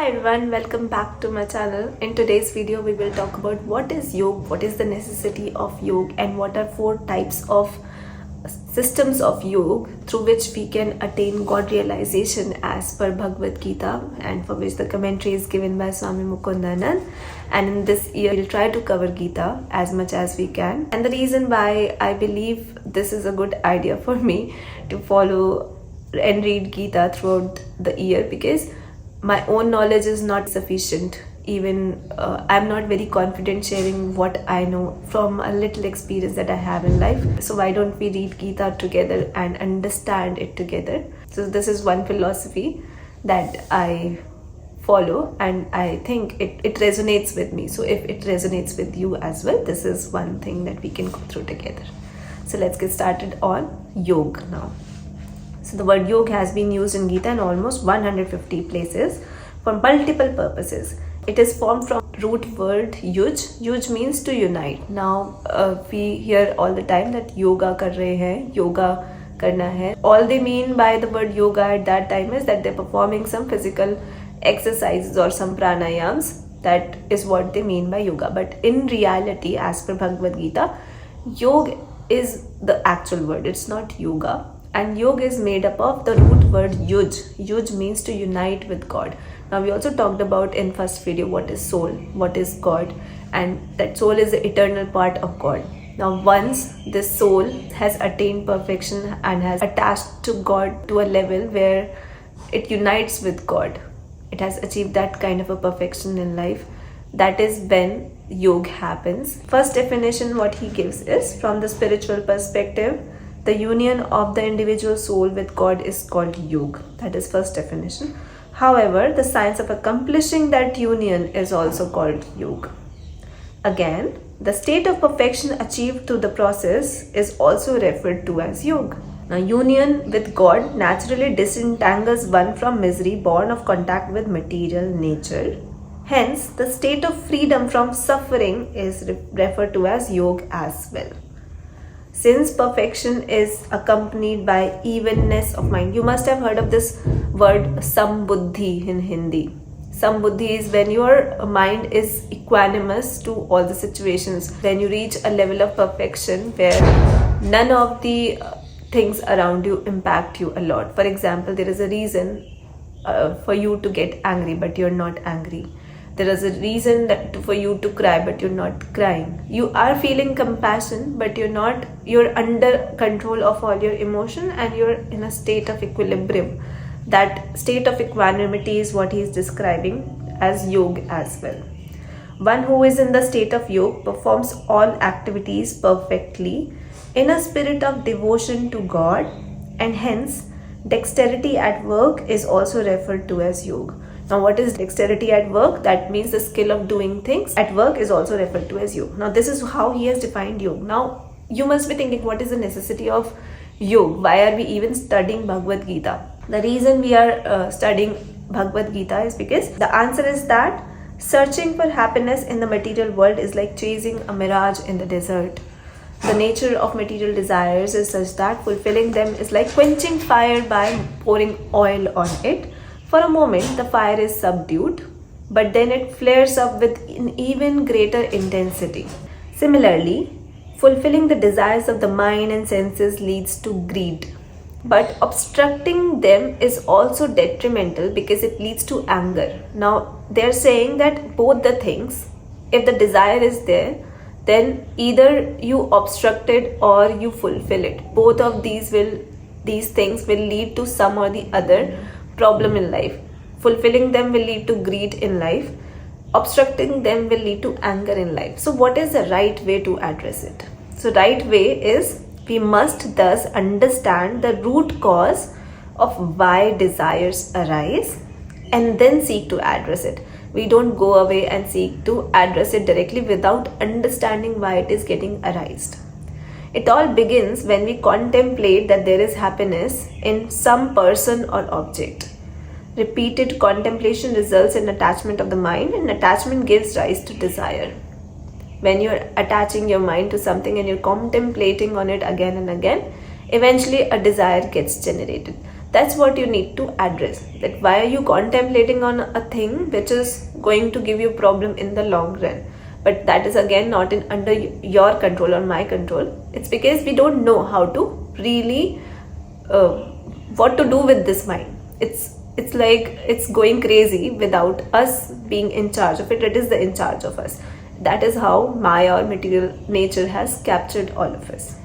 Hi everyone, welcome back to my channel. In today's video we will talk about what is yoga, what is the necessity of yoga, and what are 4 types of systems of yoga through which we can attain God realization as per Bhagwad Gita, and for which the commentary is given by Swami Mukundanand. And in this year we'll try to cover Gita as much as we can. And the reason why I believe this is a good idea for me to follow and read Gita throughout the year, because my own knowledge is not sufficient. Even I'm not very confident sharing what I know from a little experience that I have in life. So why don't we read Gita together and understand it together? So this is one philosophy that I follow, and I think it resonates with me. So if it resonates with you as well, this is one thing that we can go through together. So let's get started on yoga now. So the word yoga has been used in Gita in almost 150 places for multiple purposes. It is formed from root word yuj. Yuj means to unite. Now we hear all the time that yoga kar rahe hai, yoga karna hai. All they mean by the word yoga at that time is that they're performing some physical exercises or some pranayamas. That is what they mean by yoga. But in reality, as per Bhagwad Gita, yoga is the actual word. It's not yoga. And yoga is made up of the root word yuj. Yuj means to unite with God. Now we also talked about in first video what is soul, what is God, and that soul is the eternal part of God. Now once this soul has attained perfection and has attached to God to a level where it unites with God, it has achieved that kind of a perfection in life, that is when yoga happens. First definition what he gives is, from the spiritual perspective, the union of the individual soul with God is called yoga. That is first definition. However, the science of accomplishing that union is also called yoga. Again, the state of perfection achieved through the process is also referred to as yoga. Now, union with God naturally disentangles one from misery born of contact with material nature. Hence, the state of freedom from suffering is referred to as yoga as well. Since perfection is accompanied by evenness of mind, you must have heard of this word sambuddhi in Hindi. Sambuddhi is when your mind is equanimous to all the situations, when you reach a level of perfection where none of the things around you impact you a lot. For example, there is a reason for you to get angry, but you're not angry. There is a reason for you to cry, but you're not crying. You are feeling compassion, but you're under control of all your emotion, and you're in a state of equilibrium. That state of equanimity is what he is describing as yoga as well. One who is in the state of yoga performs all activities perfectly in a spirit of devotion to God, and hence dexterity at work is also referred to as yoga. Now, what is dexterity at work? That means the skill of doing things at work is also referred to as yoga. Now, this is how he has defined yoga. Now, you must be thinking, what is the necessity of yoga? Why are we even studying Bhagwad Gita? The reason we are studying Bhagwad Gita is because the answer is that searching for happiness in the material world is like chasing a mirage in the desert. The nature of material desires is such that fulfilling them is like quenching fire by pouring oil on it. For a moment, the fire is subdued, but then it flares up with an even greater intensity. Similarly, fulfilling the desires of the mind and senses leads to greed. But obstructing them is also detrimental because it leads to anger. Now, they're saying that both the things, if the desire is there, then either you obstruct it or you fulfill it. Both of these things will lead to some or the other problem in life. Fulfilling them will lead to greed in life. Obstructing them will lead to anger in life. So what is the right way to address it? So right way is, we must thus understand the root cause of why desires arise and then seek to address it. We don't go away and seek to address it directly without understanding why it is getting arised. It all begins when we contemplate that there is happiness in some person or object. Repeated contemplation results in attachment of the mind, and attachment gives rise to desire. When you're attaching your mind to something and you're contemplating on it again and again, eventually a desire gets generated. That's what you need to address. That why are you contemplating on a thing which is going to give you problem in the long run? But that is again not in under your control or my control. It's because we don't know how to really what to do with this mind. It's like it's going crazy without us being in charge of it. It is the in charge of us. That is how Maya or material nature has captured all of us.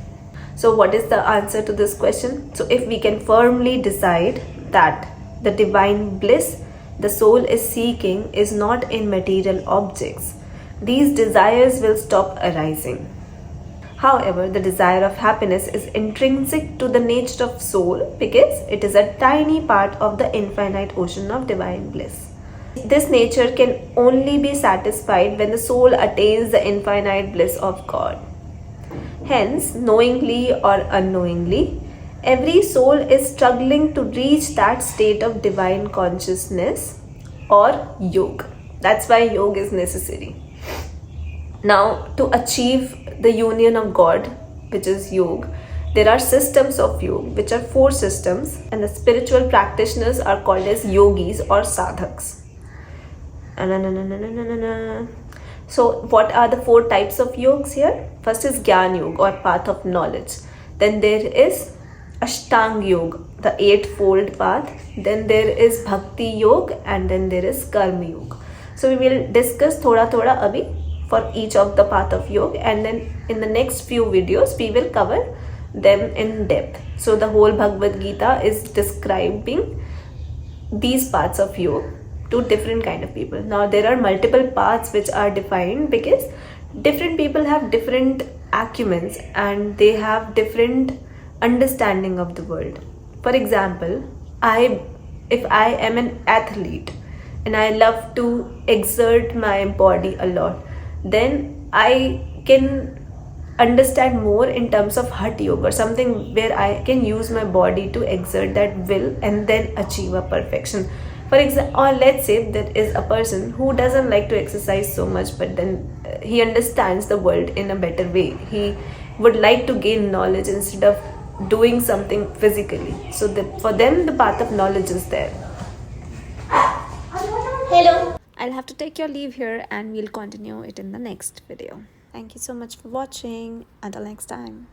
So what is the answer to this question? So if we can firmly decide that the divine bliss the soul is seeking is not in material objects, these desires will stop arising. However, the desire of happiness is intrinsic to the nature of soul because it is a tiny part of the infinite ocean of divine bliss. This nature can only be satisfied when the soul attains the infinite bliss of God. Hence, knowingly or unknowingly, every soul is struggling to reach that state of divine consciousness or yoga. That's why yoga is necessary. Now, to achieve the union of God, which is yoga, there are systems of yoga, which are 4 systems, and the spiritual practitioners are called as yogis or sadhaks. So, what are the 4 types of yogas here? First is Gyan Yoga or path of knowledge. Then there is Ashtang Yoga, the 8-fold path. Then there is Bhakti Yoga, and then there is Karma Yoga. So, we will discuss thoda abhi for each of the path of yoga, and then in the next few videos we will cover them in depth. So the whole Bhagwad Gita is describing these paths of yoga to different kind of people. Now there are multiple paths which are defined because different people have different acumens and they have different understanding of the world. For example, if I am an athlete and I love to exert my body a lot, then I can understand more in terms of Hatha Yoga or something where I can use my body to exert that will and then achieve a perfection. For example, or let's say there is a person who doesn't like to exercise so much, but then he understands the world in a better way. He would like to gain knowledge instead of doing something physically. So for them, the path of knowledge is there. Hello. I'll have to take your leave here and we'll continue it in the next video. Thank you so much for watching. Until next time.